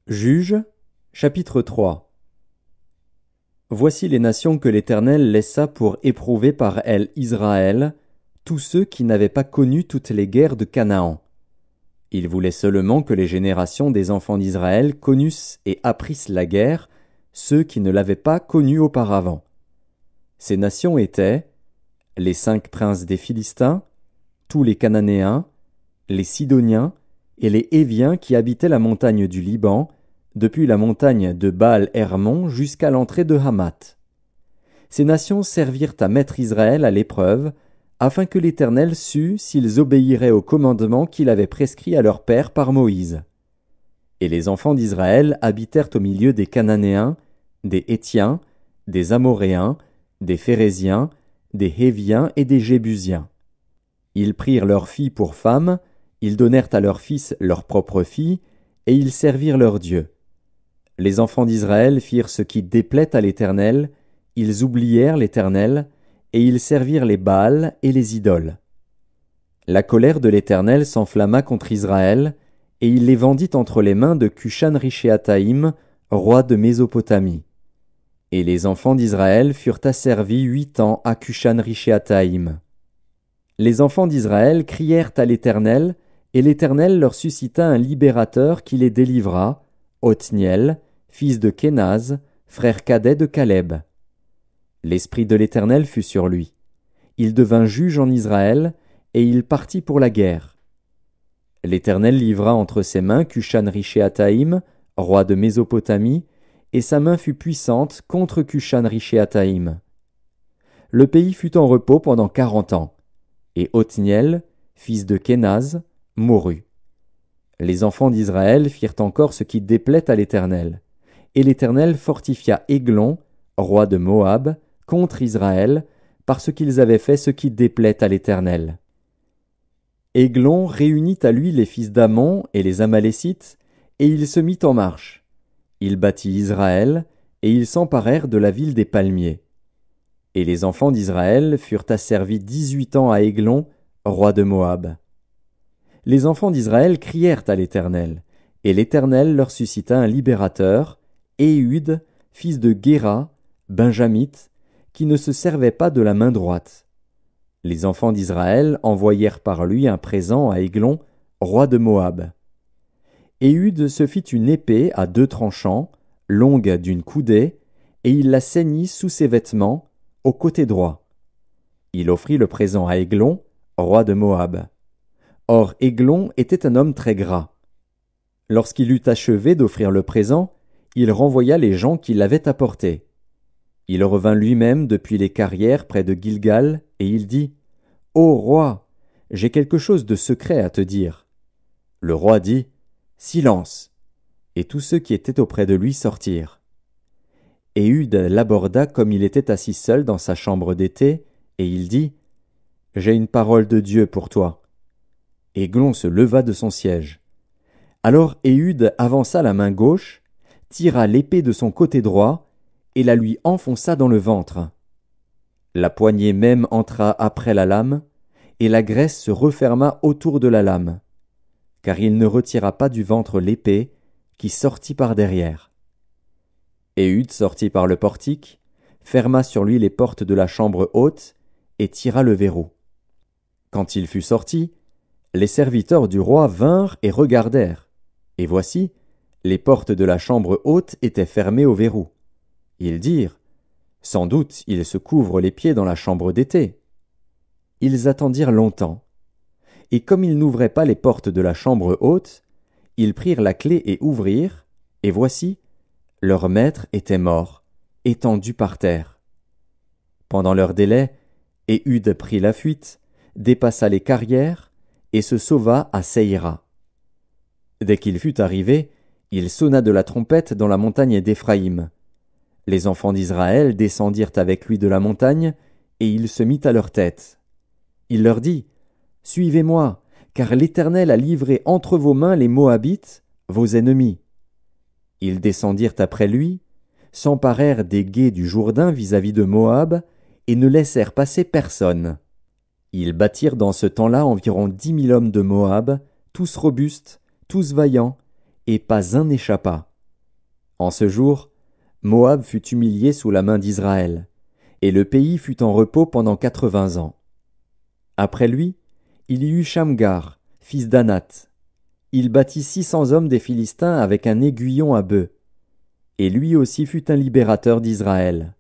Juges, chapitre 3. Voici les nations que l'Éternel laissa pour éprouver par elles Israël, tous ceux qui n'avaient pas connu toutes les guerres de Canaan. Il voulait seulement que les générations des enfants d'Israël connussent et apprissent la guerre, ceux qui ne l'avaient pas connue auparavant. Ces nations étaient les 5 princes des Philistins, tous les Cananéens, les Sidoniens et les Héviens qui habitaient la montagne du Liban, depuis la montagne de Baal-Hermon jusqu'à l'entrée de Hamath. Ces nations servirent à mettre Israël à l'épreuve, afin que l'Éternel sût s'ils obéiraient au commandement qu'il avait prescrit à leur père par Moïse. Et les enfants d'Israël habitèrent au milieu des Cananéens, des Hétiens, des Amoréens, des Phéréziens, des Héviens et des Jébusiens. Ils prirent leurs filles pour femmes, ils donnèrent à leurs fils leurs propres filles, et ils servirent leurs dieux. Les enfants d'Israël firent ce qui déplaît à l'Éternel, ils oublièrent l'Éternel, et ils servirent les Baals et les idoles. La colère de l'Éternel s'enflamma contre Israël, et il les vendit entre les mains de Cushan-Rishéataïm, roi de Mésopotamie. Et les enfants d'Israël furent asservis 8 ans à Cushan-Rishéataïm. Les enfants d'Israël crièrent à l'Éternel, et l'Éternel leur suscita un libérateur qui les délivra, Othniel, fils de Kénaz, frère cadet de Caleb. L'esprit de l'Éternel fut sur lui. Il devint juge en Israël, et il partit pour la guerre. L'Éternel livra entre ses mains Cushan-Rishéataïm, roi de Mésopotamie, et sa main fut puissante contre Cushan-Rishéataïm. Le pays fut en repos pendant 40 ans, et Othniel, fils de Kénaz, mourut. Les enfants d'Israël firent encore ce qui déplaît à l'Éternel, et l'Éternel fortifia Églon, roi de Moab, contre Israël, parce qu'ils avaient fait ce qui déplaît à l'Éternel. Églon réunit à lui les fils d'Ammon et les Amalécites, et il se mit en marche. Il bâtit Israël, et ils s'emparèrent de la ville des palmiers. Et les enfants d'Israël furent asservis 18 ans à Églon, roi de Moab. Les enfants d'Israël crièrent à l'Éternel, et l'Éternel leur suscita un libérateur, Éhud, fils de Guéra, benjamite, qui ne se servait pas de la main droite. Les enfants d'Israël envoyèrent par lui un présent à Églon, roi de Moab. Éhud se fit une épée à 2 tranchants, longue d'une coudée, et il la ceignit sous ses vêtements, au côté droit. Il offrit le présent à Églon, roi de Moab. Or Églon était un homme très gras. Lorsqu'il eut achevé d'offrir le présent, il renvoya les gens qui l'avaient apporté. Il revint lui-même depuis les carrières près de Gilgal, et il dit, « Ô roi, j'ai quelque chose de secret à te dire. » Le roi dit, « Silence !» Et tous ceux qui étaient auprès de lui sortirent. Éhud l'aborda comme il était assis seul dans sa chambre d'été, et il dit, « J'ai une parole de Dieu pour toi. » Églon se leva de son siège. Alors Éhud avança la main gauche, tira l'épée de son côté droit, et la lui enfonça dans le ventre. La poignée même entra après la lame, et la graisse se referma autour de la lame, car il ne retira pas du ventre l'épée, qui sortit par derrière. Éhud sortit par le portique, ferma sur lui les portes de la chambre haute, et tira le verrou. Quand il fut sorti, les serviteurs du roi vinrent et regardèrent, et voici, les portes de la chambre haute étaient fermées au verrou. Ils dirent, « Sans doute il se couvre les pieds dans la chambre d'été. » Ils attendirent longtemps, et comme ils n'ouvraient pas les portes de la chambre haute, ils prirent la clé et ouvrirent, et voici, leur maître était mort, étendu par terre. Pendant leur délai, Éhud prit la fuite, dépassa les carrières, et se sauva à Seïra. Dès qu'il fut arrivé, il sonna de la trompette dans la montagne d'Éphraïm. Les enfants d'Israël descendirent avec lui de la montagne, et il se mit à leur tête. Il leur dit, « Suivez-moi, car l'Éternel a livré entre vos mains les Moabites, vos ennemis. » Ils descendirent après lui, s'emparèrent des gués du Jourdain vis-à-vis de Moab, et ne laissèrent passer personne. Ils battirent dans ce temps-là environ 10 000 hommes de Moab, tous robustes, tous vaillants, et pas un n'échappa. En ce jour, Moab fut humilié sous la main d'Israël, et le pays fut en repos pendant 80 ans. Après lui, il y eut Shamgar, fils d'Anath. Il battit 600 hommes des Philistins avec un aiguillon à bœuf. Et lui aussi fut un libérateur d'Israël.